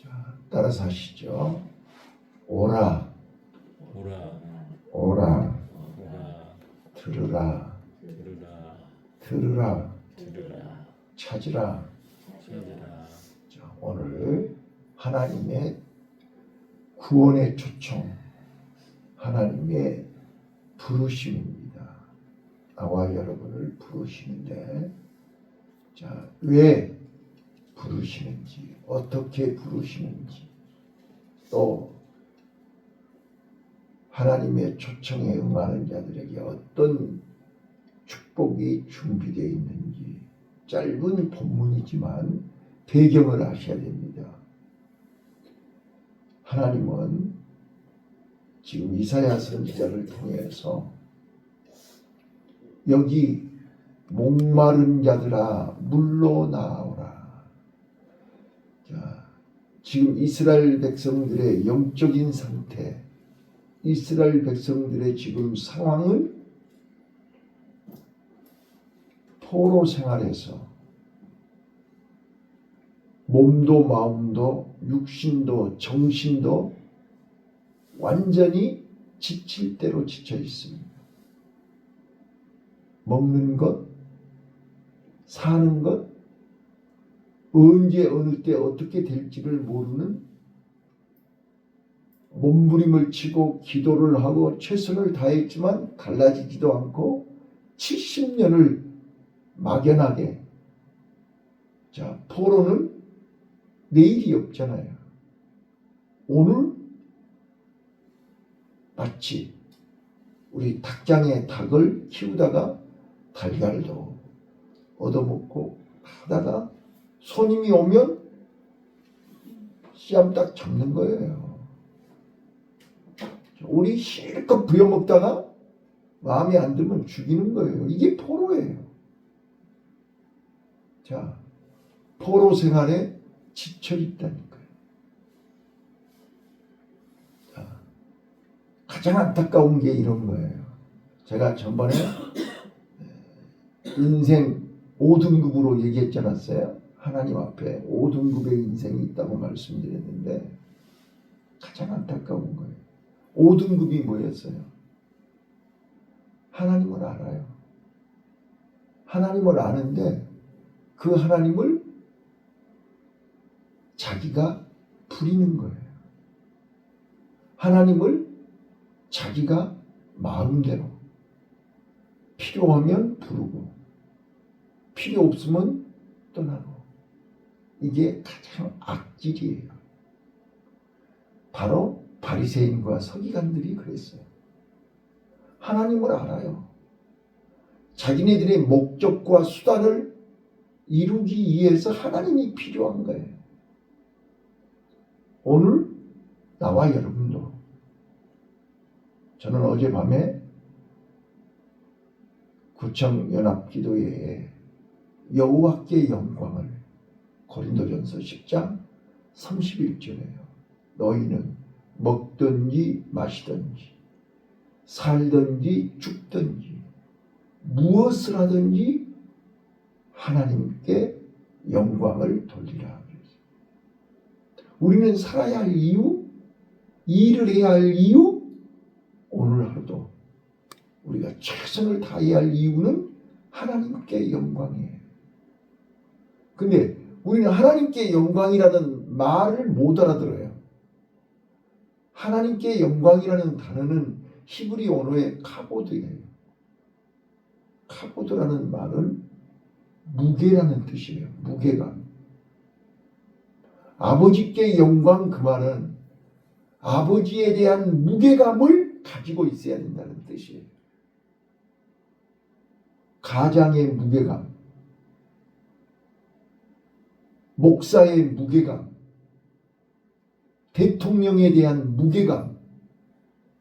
자, 따라서 하시죠. 오라, 오라, 오라, 오라, 들으라, 들으라, 들으라, 들으라, 찾으라. 찾으라. 자, 오늘 하나님의 구원의 초청, 하나님의 부르심입니다. 나와 여러분을 부르시는데, 자, 왜 부르시는지, 어떻게 부르시는지, 또 하나님의 초청에 응하는 자들에게 어떤 축복이 준비되어 있는지, 짧은 본문이지만 배경을 아셔야 됩니다. 하나님은 지금 이사야 선지자를 통해서 여기 목마른 자들아 물로 나오라. 자, 지금 이스라엘 백성들의 영적인 상태, 이스라엘 백성들의 지금 상황을 포로 생활에서 몸도 마음도 육신도 정신도 완전히 지칠 대로 지쳐 있습니다. 먹는 것, 사는 것, 언제 어느 때 어떻게 될지를 모르는, 몸부림을 치고 기도를 하고 최선을 다했지만 달라지지도 않고 70년을 막연하게, 자, 포로는 내일이 없잖아요. 오늘 마치 우리 닭장에 닭을 키우다가 달걀도 얻어먹고 하다가 손님이 오면 씨암딱 잡는 거예요. 우리 실컷 부여먹다가 마음에 안 들면 죽이는 거예요. 이게 포로예요. 자, 포로 생활에 지쳐 있다니까요. 자, 가장 안타까운 게 이런 거예요. 제가 전번에 인생 5등급으로 얘기했지 않았어요? 하나님 앞에 5등급의 인생이 있다고 말씀드렸는데 가장 안타까운 거예요. 5등급이 뭐였어요? 하나님을 알아요. 하나님을 아는데 그 하나님을 자기가 부리는 거예요. 하나님을 자기가 마음대로 필요하면 부르고 필요 없으면 떠나고, 이게 가장 악질이에요. 바로 바리새인과 서기관들이 그랬어요. 하나님을 알아요. 자기네들의 목적과 수단을 이루기 위해서 하나님이 필요한 거예요. 오늘 나와 여러분도, 저는 어젯밤에 구청 연합기도회에 여호와께 영광을, 고린도전서 10장 31절에요. 너희는 먹든지 마시든지 살든지 죽든지 무엇을 하든지 하나님께 영광을 돌리라. 우리는 살아야 할 이유, 일을 해야 할 이유, 오늘 하루도 우리가 최선을 다해야 할 이유는 하나님께 영광이에요. 근데 우리는 하나님께 영광이라는 말을 못 알아들어요. 하나님께 영광이라는 단어는 히브리 언어의 카보드예요. 카보드라는 말은 무게라는 뜻이에요. 무게감. 아버지께 영광, 그 말은 아버지에 대한 무게감을 가지고 있어야 된다는 뜻이에요. 가장의 무게감, 목사의 무게감, 대통령에 대한 무게감.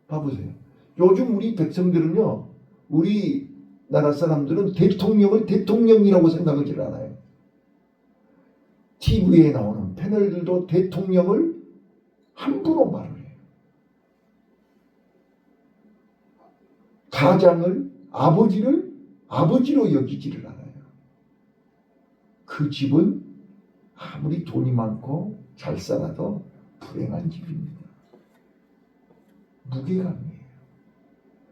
봐보세요. 요즘 우리 백성들은요, 우리 나라 사람들은 대통령을 대통령이라고 생각하지 않아요. TV에 나오는 패널들도 대통령을 함부로 말을 해요. 가장을, 아버지를 아버지로 여기지를 않아요. 그 집은 아무리 돈이 많고 잘 살아도 불행한 집입니다. 무게감이에요.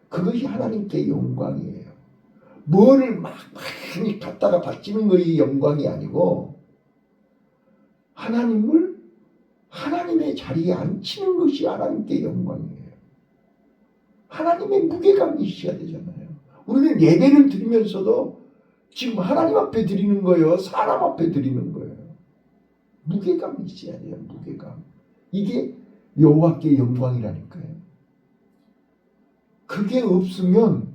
그것이 하나님께 영광이에요. 뭐를 막 많이 갖다가 바치는 것이 영광이 아니고 하나님을 하나님의 자리에 앉히는 것이 하나님께 영광이에요. 하나님의 무게감이 있어야 되잖아요. 우리는 예배를 드리면서도 지금 하나님 앞에 드리는 거예요? 사람 앞에 드리는 거예요? 무게감이 있어야 돼요. 무게감. 이게 여호와께 영광이라니까요. 그게 없으면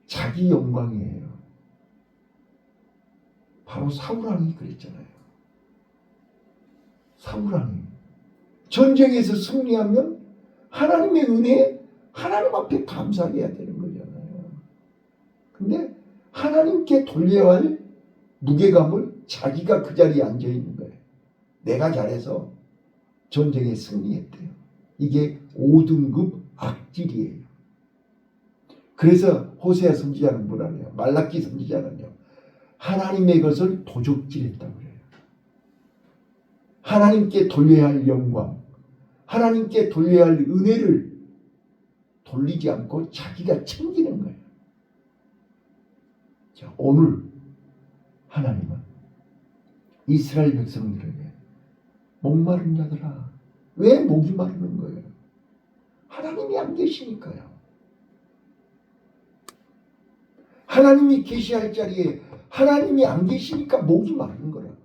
자기 영광이에요. 바로 사울왕이 그랬잖아요. 사울왕이 전쟁에서 승리하면 하나님의 은혜에 하나님 앞에 감사해야 되는 거잖아요. 근데 하나님께 돌려야 할 무게감을 자기가 그 자리에 앉아 있는 거예요. 내가 잘해서 전쟁에 승리했대요. 이게 5등급 악질이에요. 그래서 호세아 선지자는 뭐라 해요? 말라기 선지자는요. 하나님의 것을 도적질했다고 그래요. 하나님께 돌려야 할 영광, 하나님께 돌려야 할 은혜를 돌리지 않고 자기가 챙기는 거예요. 자, 오늘 하나님은 이스라엘 백성들에게 목마른 자들아, 왜 목이 마르는 거예요? 하나님이 안 계시니까요. 하나님이 계시할 자리에 하나님이 안 계시니까 목이 마른 거라고요.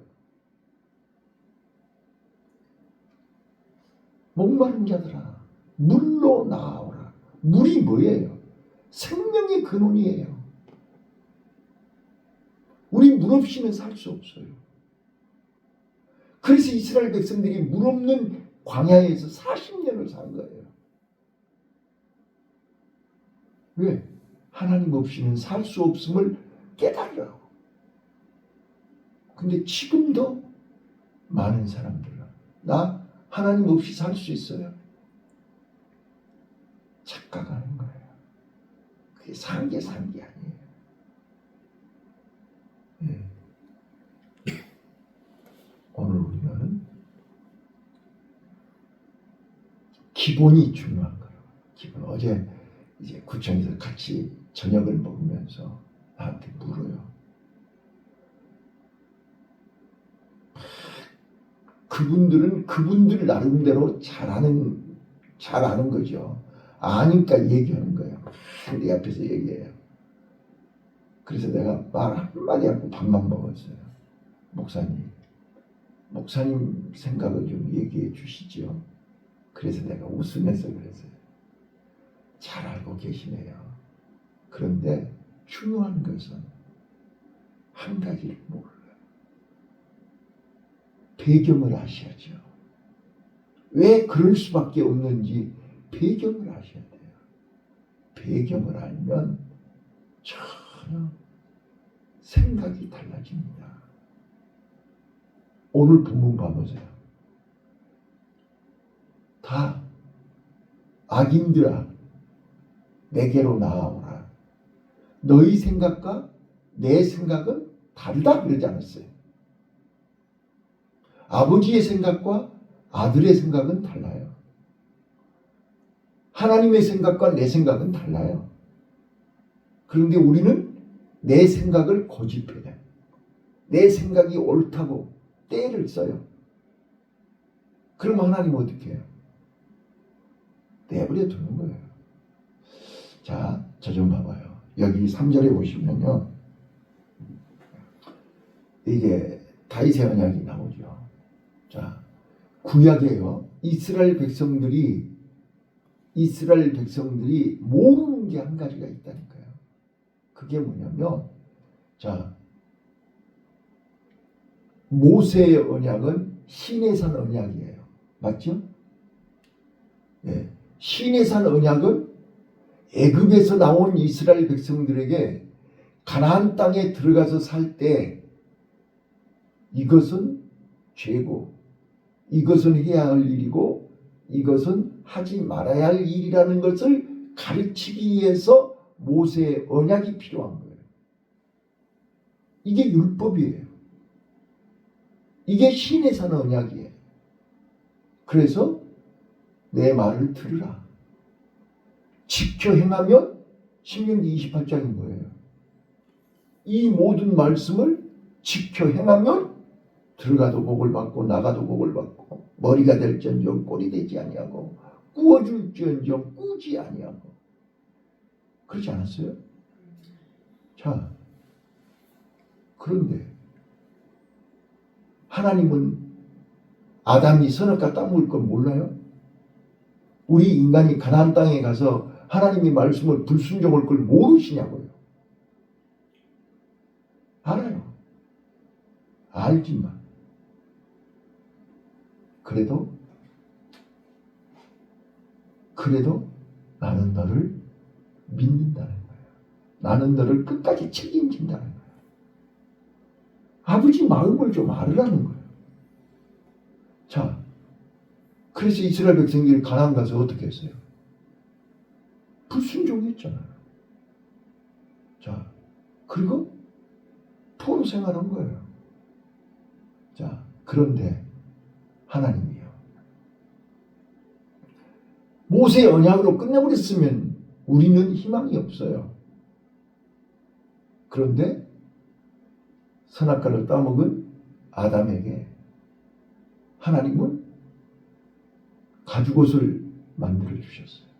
목마른 자들아, 물로 나아오라. 물이 뭐예요? 생명의 근원이에요. 우리 물 없이는 살 수 없어요. 그래서 이스라엘 백성들이 물 없는 광야에서 40년을 산 거예요. 왜? 하나님 없이는 살 수 없음을 깨달으라고. 근데 지금도 많은 사람들은 나 하나님 없이 살 수 있어요? 착각하는 거예요. 그게 산 게 아니에요. 네. 오늘 우리는 기본이 중요한 거예요. 기본. 어제 이제 구청에서 같이 저녁을 먹으면서 나한테 물어요. 그분들은 그분들 나름대로 잘 아는 거죠. 아니까 얘기하는 거예요. 내 앞에서 얘기해요. 그래서 내가 말 한마디 하고 밥만 먹었어요. 목사님 생각을 좀 얘기해 주시죠. 그래서 내가 웃으면서 그랬어요. 잘 알고 계시네요. 그런데 중요한 것은 한 가지를 몰라요. 배경을 아셔야죠. 왜 그럴 수밖에 없는지 배경을 아셔야 돼요. 배경을 알면 전혀 생각이 달라집니다. 오늘 본문 봐보세요. 다 악인들아 내게로 나아오라. 너희 생각과 내 생각은 다르다 그러지 않았어요. 아버지의 생각과 아들의 생각은 달라요. 하나님의 생각과 내 생각은 달라요. 그런데 우리는 내 생각을 고집해요. 내 생각이 옳다고 떼를 써요. 그럼 하나님은 어떻게 해요? 내버려 두는 거예요. 자, 저 좀 봐봐요. 여기 3절에 보시면요. 이게 다윗의 언약이 나오죠. 자, 구약에요. 이스라엘 백성들이 모르는 게 한 가지가 있다니까요. 그게 뭐냐면, 자, 모세의 언약은 시내산 언약이에요. 맞죠? 네. 시내산 언약은 애굽에서 나온 이스라엘 백성들에게 가나안 땅에 들어가서 살 때 이것은 죄고 이것은 해야 할 일이고 이것은 하지 말아야 할 일이라는 것을 가르치기 위해서 모세의 언약이 필요한 거예요. 이게 율법이에요. 이게 신의 산 언약이에요. 그래서 내 말을 들으라. 지켜 행하면 신명기 28장인 거예요. 이 모든 말씀을 지켜 행하면 들어가도 복을 받고 나가도 복을 받고 머리가 될지언정 꼴이 되지 아니하고 꾸어줄지언정 꾸지 아니하고 그렇지 않았어요? 자, 그런데 하나님은 아담이 선악과 따먹을 건 몰라요? 우리 인간이 가나안 땅에 가서 하나님의 말씀을 불순종할 걸 모르시냐고요. 알아요. 알지만 그래도 나는 너를 믿는다는 거예요. 나는 너를 끝까지 책임진다는 거예요. 아버지 마음을 좀 알으라는 거예요. 자, 그래서 이스라엘 백성들이 가나안 가서 어떻게 했어요? 불순종했잖아요. 자, 그리고 포로 생활한 거예요. 자, 그런데 하나님이요. 모세의 언약으로 끝내버렸으면 우리는 희망이 없어요. 그런데 선악과를 따먹은 아담에게 하나님은 가죽옷을 만들어 주셨어요.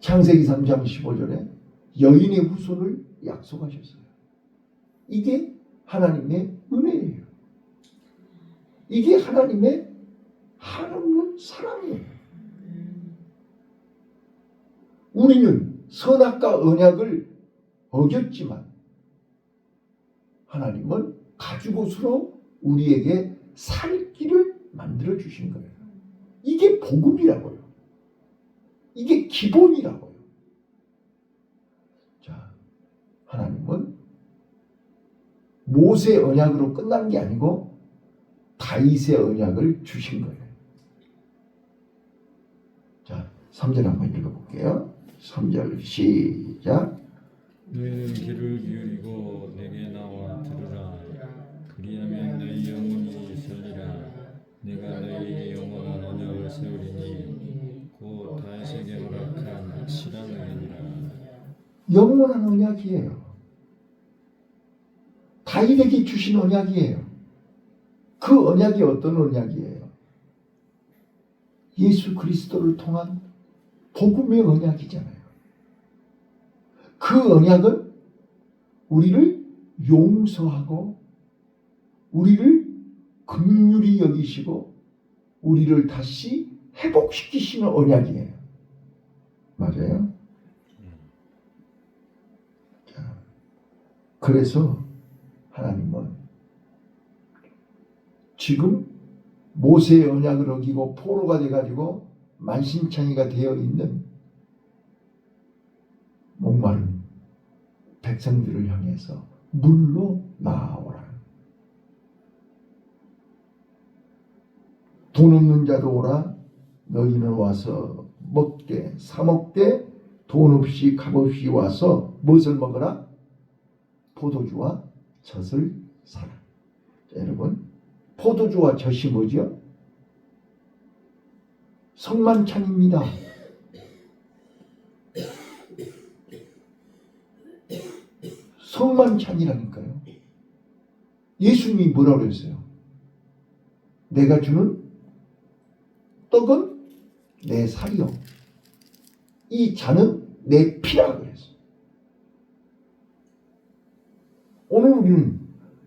창세기 3장 15절에 여인의 후손을 약속하셨어요. 이게 하나님의 은혜예요. 이게 하나님의 한없는 사랑이에요. 우리는 선악과 언약을 어겼지만 하나님은 가죽옷으로 우리에게 살 길을 만들어 주신 거예요. 이게 복음이라고요. 이게 기본이라고요. 자, 하나님은 모세의 언약으로 끝난 게 아니고 다윗의 언약을 주신 거예요. 자, 3절 한번 읽어볼게요. 3절 시작. 너희는 귀를 기울이고 내게 나와 들으라. 그리하면 너희 영혼이 살리라. 내가 너희에게 영원한 언약을 세우리니 곧 다윗에게 허락한 확실한 은혜니라. 영원한 언약이에요. 다윗에게 주신 언약이에요. 그 언약이 어떤 언약이에요? 예수 그리스도를 통한 복음의 언약이잖아요. 그 언약은 우리를 용서하고 우리를 긍휼히 여기시고 우리를 다시 회복시키시는 언약이에요. 맞아요? 자, 그래서 하나님은 지금 모세의 언약을 어기고 포로가 돼가지고 만신창이가 되어 있는 목마른 백성들을 향해서 물로 나아오라. 돈 없는 자도 오라. 너희는 와서 먹되 사먹되 돈 없이 값 없이 와서 무엇을 먹어라? 포도주와 젖을 사라. 자, 여러분, 포도주와 젖이 뭐죠? 성만찬입니다. 성만찬이라니까요. 예수님이 뭐라고 그랬어요? 내가 주는 떡은 내 살이요, 이 잔은 내 피라 그랬어요. 오늘 우리는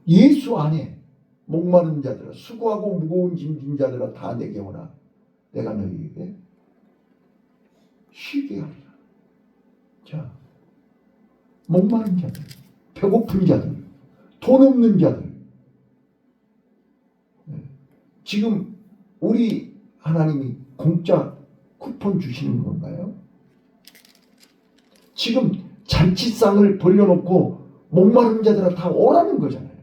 예수 안에 목마른 자들아, 수고하고 무거운 짐진 자들아 다 내게 오라. 내가 너희에게 쉬게 하리라. 자, 목마른 자들, 배고픈 자들, 돈 없는 자들. 지금 우리 하나님이 공짜 쿠폰 주시는 건가요? 지금 잔치상을 벌려놓고 목마른 자들아 다 오라는 거잖아요.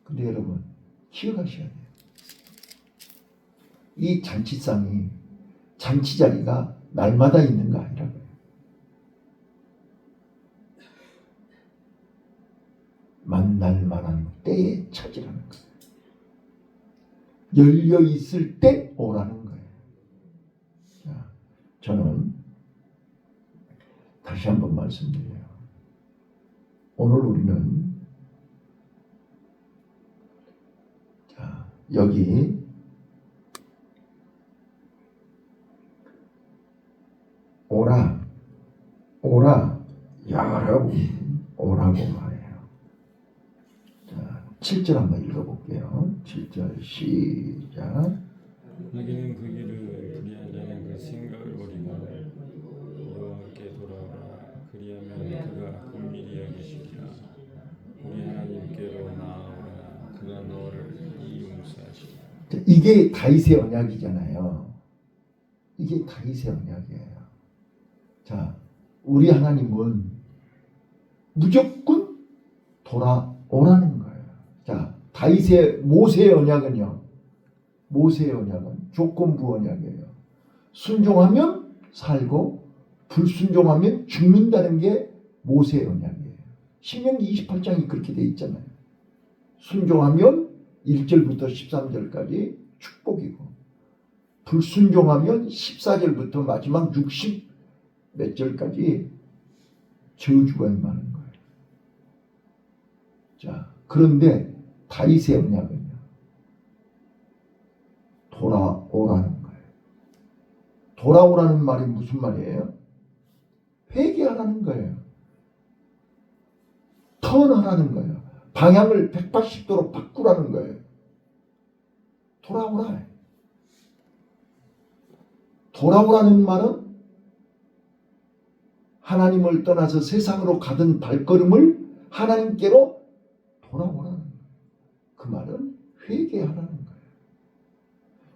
근데 여러분, 기억하셔야 돼요. 이 잔치상이, 잔치자리가 날마다 있는 거 아니라고요. 만날 날만한 때에 찾으라는 거예요. 열려 있을 때 오라는 거예요. 자, 저는 다시 한번 말씀드려요. 오늘 우리는 자, 여기 오라 여러분 오라고 말해요. 자, 7절 한번 읽어볼게요. 7절 시작. 너희는 그 길을 그리한 자는 그 생각을 버리고 여호와께 돌아오라. 그리하면 그가 긍휼히 여기시리라. 우리 하나님께로 나아오라. 그가 너를 용서하시리라. 자, 이게 다윗의 언약이잖아요. 이게 다윗의 언약이에요. 자, 우리 하나님은 무조건 돌아오라는 거예요. 자, 모세의 언약은요. 모세의 언약은 조건부 언약이에요. 순종하면 살고 불순종하면 죽는다는 게 모세의 언약이에요. 신명기 28장이 그렇게 돼 있잖아요. 순종하면 1절부터 13절까지 축복이고 불순종하면 14절부터 마지막 60 몇 절까지 저주가 임하는 거예요. 자, 그런데 다윗의 언약은요. 돌아오라는 거예요. 돌아오라는 말이 무슨 말이에요? 회개하라는 거예요. 턴하라는 거예요. 방향을 180도로 바꾸라는 거예요. 돌아오라. 돌아오라는 말은 하나님을 떠나서 세상으로 가던 발걸음을 하나님께로 돌아오라는 거예요. 그 말은 회개하라는 거예요.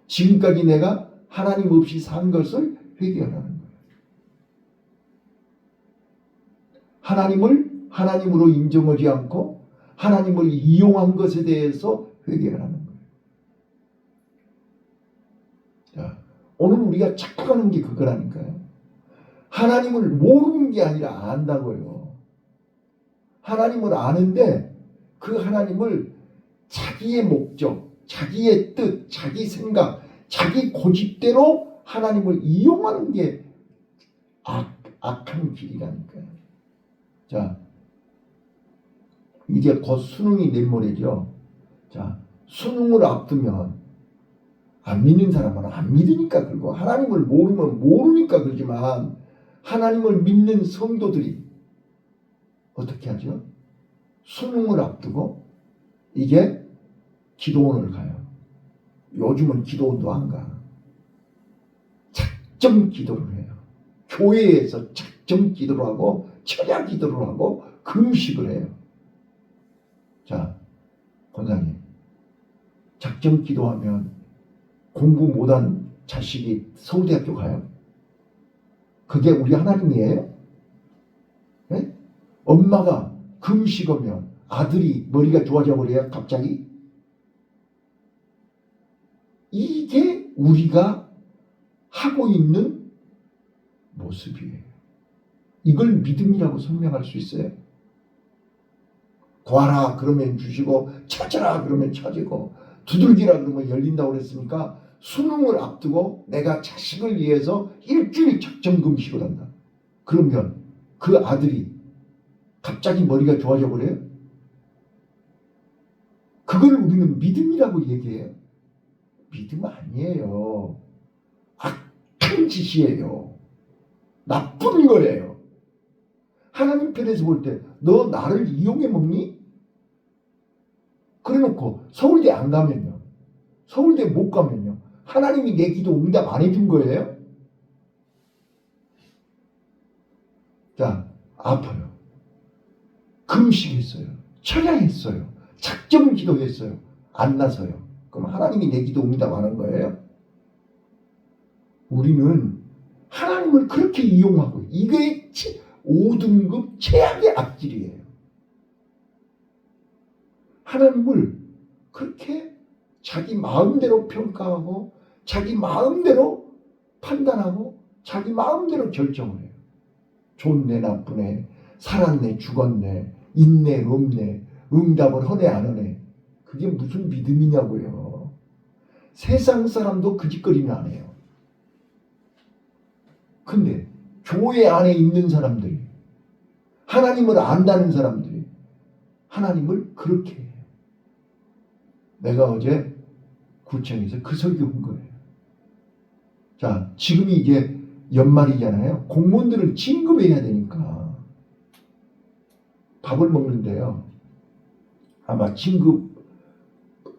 지금까지 내가 하나님 없이 산 것을 회개하라는 거예요. 하나님을 하나님으로 인정하지 않고 하나님을 이용한 것에 대해서 회개하라는 거예요. 자, 오늘 우리가 착각하는 게 그거라니까요. 하나님을 모르는 게 아니라 안다고요. 하나님을 아는데 그 하나님을 자기의 목적, 자기의 뜻, 자기 생각, 자기 고집대로 하나님을 이용하는 게 악한 길이라니까요. 자, 이제 곧 수능이 내일 모레죠. 자, 수능을 앞두면 안 믿는 사람은 안 믿으니까 그러고 하나님을 모르면 모르니까 그러지만 하나님을 믿는 성도들이 어떻게 하죠? 수능을 앞두고 이제 기도원을 가요. 요즘은 기도원도 안 가. 작정 기도를 해요. 교회에서 작정 기도를 하고 철야 기도를 하고 금식을 해요. 자, 권사님, 작정 기도하면 공부 못한 자식이 서울대학교 가요? 그게 우리 하나님이에요? 네? 엄마가 금식하면 아들이 머리가 좋아져 버려요? 갑자기? 이게 우리가 하고 있는 모습이에요. 이걸 믿음이라고 설명할 수 있어요? 구하라 그러면 주시고 찾아라 그러면 찾고 두들기라 그러면 열린다고 그랬으니까 수능을 앞두고 내가 자식을 위해서 일주일 작정 금식을 한다. 그러면 그 아들이 갑자기 머리가 좋아져 버려요? 그걸 우리는 믿음이라고 얘기해요. 믿음 아니에요. 악한 짓이에요. 나쁜 거예요. 하나님 편에서 볼 때 너 나를 이용해 먹니? 그래놓고 서울대 안 가면요. 서울대 못 가면요. 하나님이 내 기도 응답 안 해준 거예요? 자, 아파요. 금식했어요. 철야했어요. 작정 기도했어요. 안 나서요. 그럼 하나님이 내 기도 응답 안 한 거예요? 우리는 하나님을 그렇게 이용하고 이게 5등급 최악의 악질이에요. 하나님을 그렇게 자기 마음대로 평가하고 자기 마음대로 판단하고 자기 마음대로 결정을 해요. 좋네 나쁘네 살았네 죽었네 있네 없네 응답을 하네 안 하네. 그게 무슨 믿음이냐고요. 세상 사람도 그 짓거리는 안 해요. 근데 교회 안에 있는 사람들이, 하나님을 안다는 사람들이 하나님을 그렇게 해요. 내가 어제 구청에서 그 설교한 거예요. 자, 지금이 이제 연말이잖아요. 공무원들은 진급해야 되니까 밥을 먹는데요. 아마 진급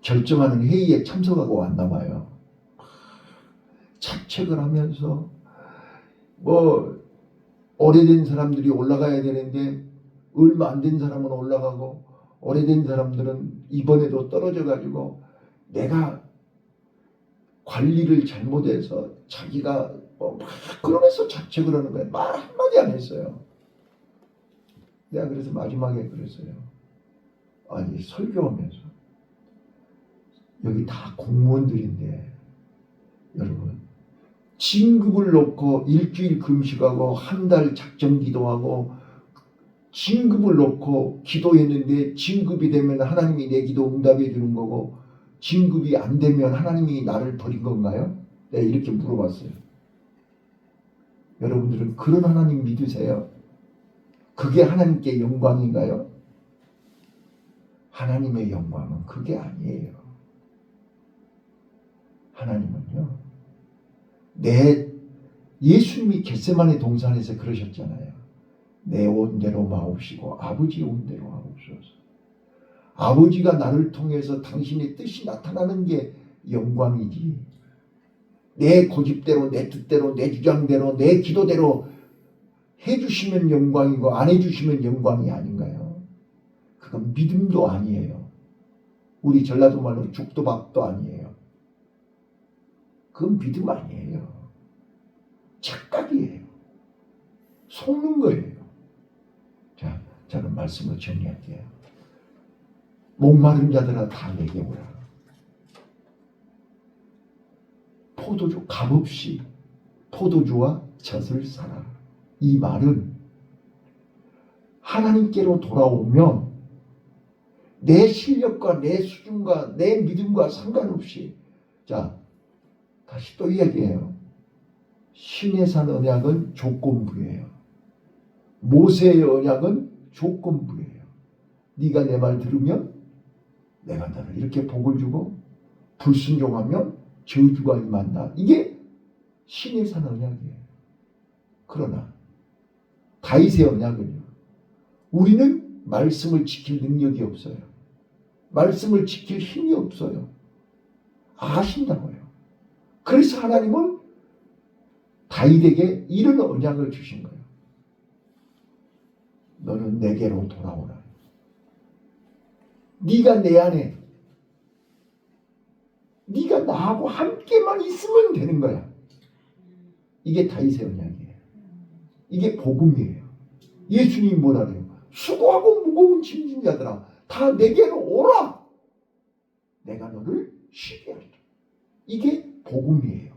결정하는 회의에 참석하고 왔나 봐요. 차책을 하면서 뭐 오래된 사람들이 올라가야 되는데 얼마 안 된 사람은 올라가고 오래된 사람들은 이번에도 떨어져 가지고 내가 관리를 잘못해서 자기가 막 그러면서 자책을 하는 거예요. 말 한마디 안 했어요. 내가 그래서 마지막에 그랬어요. 아니 설교하면서 여기 다 공무원들인데 여러분 진급을 놓고 일주일 금식하고 한 달 작정 기도하고 진급을 놓고 기도했는데 진급이 되면 하나님이 내 기도 응답해 주는 거고 진급이 안 되면 하나님이 나를 버린 건가요? 내가 이렇게 물어봤어요. 여러분들은 그런 하나님 믿으세요? 그게 하나님께 영광인가요? 하나님의 영광은 그게 아니에요. 하나님은요. 예수님이 겟세마네 동산에서 그러셨잖아요. 내 온대로 마옵시고 아버지 온대로 하옵소서. 아버지가 나를 통해서 당신의 뜻이 나타나는 게 영광이지. 내 고집대로 내 뜻대로 내 주장대로 내 기도대로 해주시면 영광이고 안 해주시면 영광이 아닌가요? 그건 믿음도 아니에요. 우리 전라도 말로 죽도 밥도 아니에요. 그건 믿음 아니에요. 착각이에요. 속는 거예요. 자, 저는 말씀을 정리할게요. 목마른 자들아 다 내게 오라. 포도주 값없이 포도주와 젖을 사라. 이 말은 하나님께로 돌아오면 내 실력과 내 수준과 내 믿음과 상관없이 자 다시 또 이야기해요. 신의 산 언약은 조건부예요. 모세의 언약은 조건부예요. 네가 내 말 들으면 내가 너를 이렇게 복을 주고 불순종하면 저주가 임한다. 이게 신의 산 언약이에요. 그러나 다윗의 언약은요. 우리는 말씀을 지킬 능력이 없어요. 말씀을 지킬 힘이 없어요. 아신다고요. 그래서 하나님은 다윗에게 이런 언약을 주신 거예요. 너는 내게로 돌아오라. 네가 내 안에 네가 나하고 함께만 있으면 되는 거야. 이게 다윗의 언약이에요. 이게 복음이에요. 예수님이 뭐라 그래요? 수고하고 무거운 짐진 자들아 다 내게로 오라. 내가 너를 쉬게 하리라. 이게 복음이에요.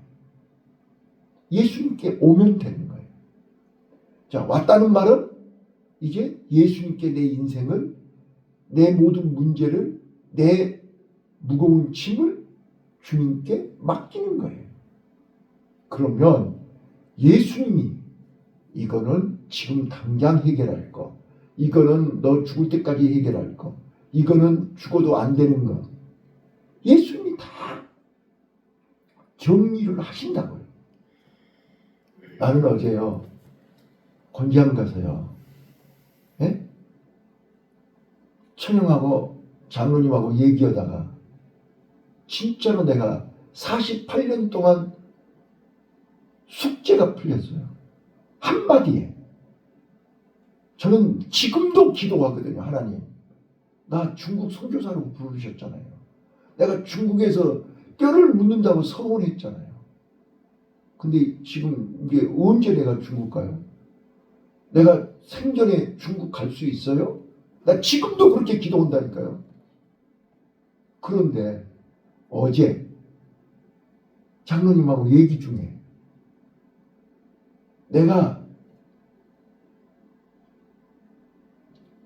예수님께 오면 되는 거예요. 자, 왔다는 말은 이제 예수님께 내 인생을 내 모든 문제를 내 무거운 짐을 주님께 맡기는 거예요. 그러면 예수님이 이거는 지금 당장 해결할 거, 이거는 너 죽을 때까지 해결할 거, 이거는 죽어도 안 되는 거, 예수님이 다 정리를 하신다고요. 나는 어제요 권지암 가서요 천영하고 장로님하고 얘기하다가 진짜로 내가 48년 동안 숙제가 풀렸어요. 한마디에. 저는 지금도 기도하거든요. 하나님, 나 중국 선교사로 부르셨잖아요. 내가 중국에서 뼈를 묻는다고 서원했잖아요. 근데 지금 이게 언제 내가 중국 가요? 내가 생전에 중국 갈 수 있어요? 나 지금도 그렇게 기도한다니까요. 그런데 어제 장로님하고 얘기 중에 내가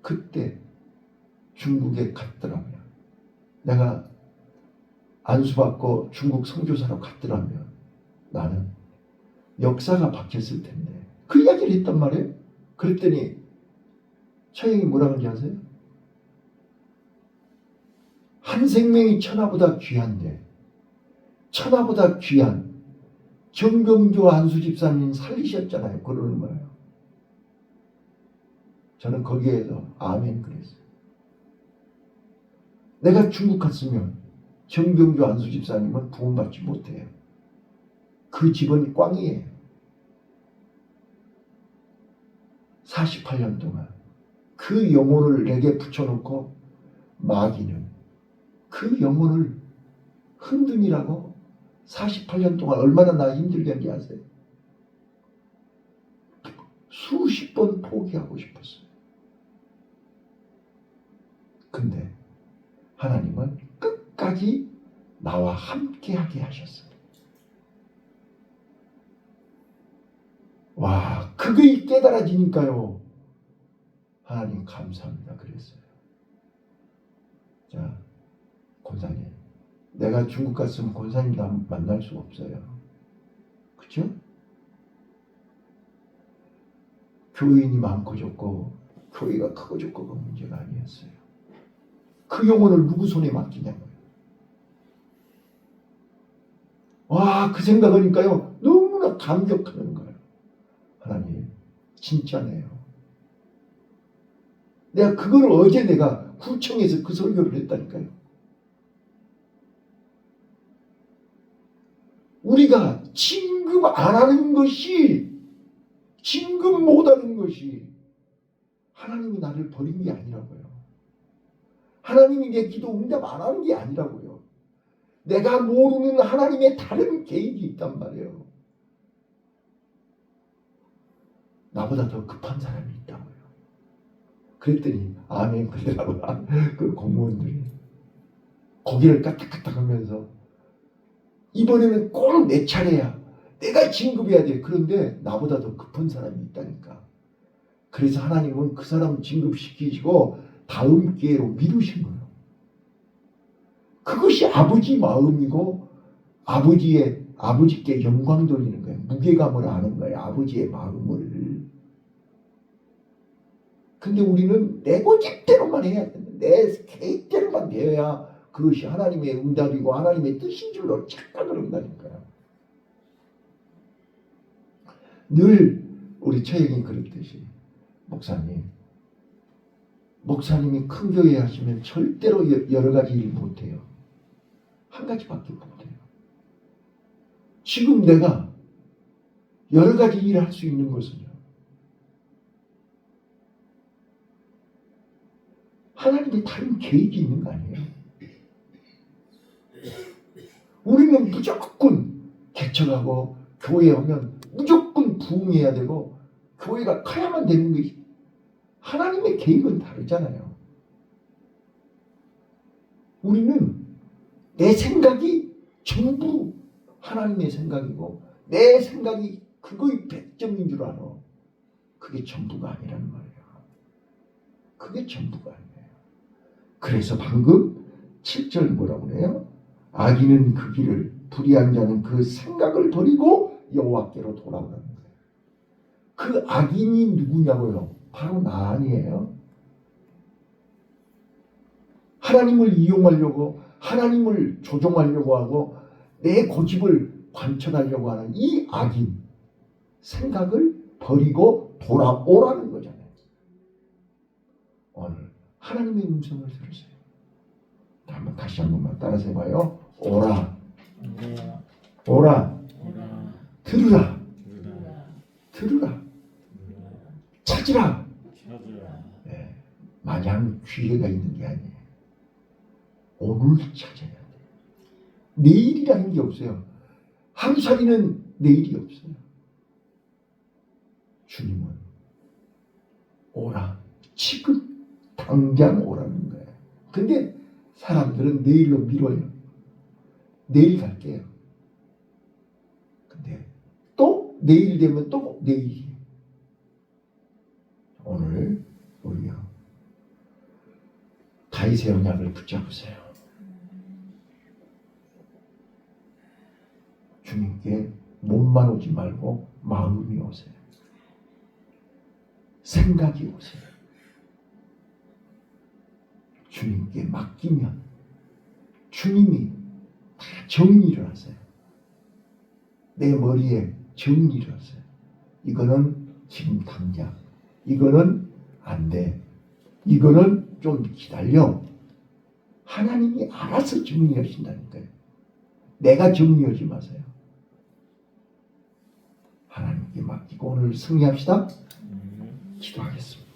그때 중국에 갔더라면, 내가 안수받고 중국 선교사로 갔더라면 나는 역사가 바뀌었을 텐데 그 이야기를 했단 말이에요. 그랬더니 처형이 뭐라고 하는지 아세요? 한 생명이 천하보다 귀한데 천하보다 귀한 정경조 안수 집사님 살리셨잖아요. 그러는 거예요. 저는 거기에서 아멘 그랬어요. 내가 중국 갔으면 정경조 안수 집사님은 구원받지 못해요. 그 집은 꽝이에요. 48년 동안 그 영혼을 내게 붙여놓고 마귀는 그 영혼을 흔들리라고 48년 동안 얼마나 나 힘들게 한지 아세요? 수십 번 포기하고 싶었어요. 근데 하나님은 끝까지 나와 함께하게 하셨어요. 와, 그게 깨달아지니까요. 하나님 감사합니다 그랬어요. 자, 권사님, 내가 중국 갔으면 권사님 만날 수 없어요. 그렇죠? 교인이 많고 적고 교회가 크고 적고가 문제가 아니었어요. 그 영혼을 누구 손에 맡기냐고요. 와, 그 생각하니까요 너무나 감격하는 거예요. 하나님 진짜네요. 내가 그걸 어제 내가 구청에서 그 설교를 했다니까요. 우리가 진급 안 하는 것이, 진급 못하는 것이 하나님이 나를 버린 게 아니라고요. 하나님이 내 기도 응답 안 하는 게 아니라고요. 내가 모르는 하나님의 다른 계획이 있단 말이에요. 나보다 더 급한 사람이 있다고요. 그랬더니 아멘 그러더라고요. 그 공무원들이 고개를 까딱까딱 하면서 이번에는 꼭 내 차례야. 내가 진급해야 돼. 그런데 나보다 더 급한 사람이 있다니까. 그래서 하나님은 그 사람 진급시키시고 다음 기회로 미루신 거예요. 그것이 아버지 마음이고 아버지께 영광 돌리는 거예요. 무게감을 아는 거예요. 아버지의 마음을. 근데 우리는 내 고집대로만 해야 된다. 내 계획대로만 되어야 그것이 하나님의 응답이고 하나님의 뜻인 줄로 착각을 한다니까요. 늘 우리 처형이 그랬듯이 목사님이 큰 교회 하시면 절대로 여러 가지 일 못해요. 한 가지밖에 못해요. 지금 내가 여러 가지 일을 할 수 있는 것은요, 하나님의 다른 계획이 있는 거 아니에요? 우리는 무조건 개척하고 교회 오면 무조건 부흥해야 되고 교회가 커야만 되는 것이, 하나님의 계획은 다르잖아요. 우리는 내 생각이 전부 하나님의 생각이고 내 생각이 그거의 100점인 줄 알아. 그게 전부가 아니라는 말이야. 그게 전부가 아니에요. 그래서 방금 7절 뭐라고 그래요? 악인은 그 길을, 불의한 자는 그 생각을 버리고 여호와께로 돌아오라는 거예요. 그 악인이 누구냐고요? 바로 나 아니에요? 하나님을 이용하려고, 하나님을 조종하려고 하고 내 고집을 관철하려고 하는 이 악인 생각을 버리고 돌아오라는 거잖아요. 오늘 하나님의 음성을 들으세요. 다시 한 번만 따라서 해봐요. 오라, 오라, 들으라, 들으라, 찾으라. 네, 마냥 기회가 있는 게 아니에요. 오늘 찾아야 돼요. 내일이라는 게 없어요. 하루살이는 내일이 없어요. 주님은 오라, 지금 당장 오라는 거예요. 근데 사람들은 내일로 미뤄요. 내일 갈게요. 근데 또 내일 되면 또 내일이에요. 오늘 우리요 다윗의 언약을 붙잡으세요. 주님께 몸만 오지 말고 마음이 오세요. 생각이 오세요. 주님께 맡기면 주님이 다 정리를 하세요. 내 머리에 정리를 하세요. 이거는 지금 당장, 이거는 안 돼, 이거는 좀 기다려. 하나님이 알아서 정리하신다니까요. 내가 정리하지 마세요. 하나님께 맡기고 오늘 승리합시다. 기도하겠습니다.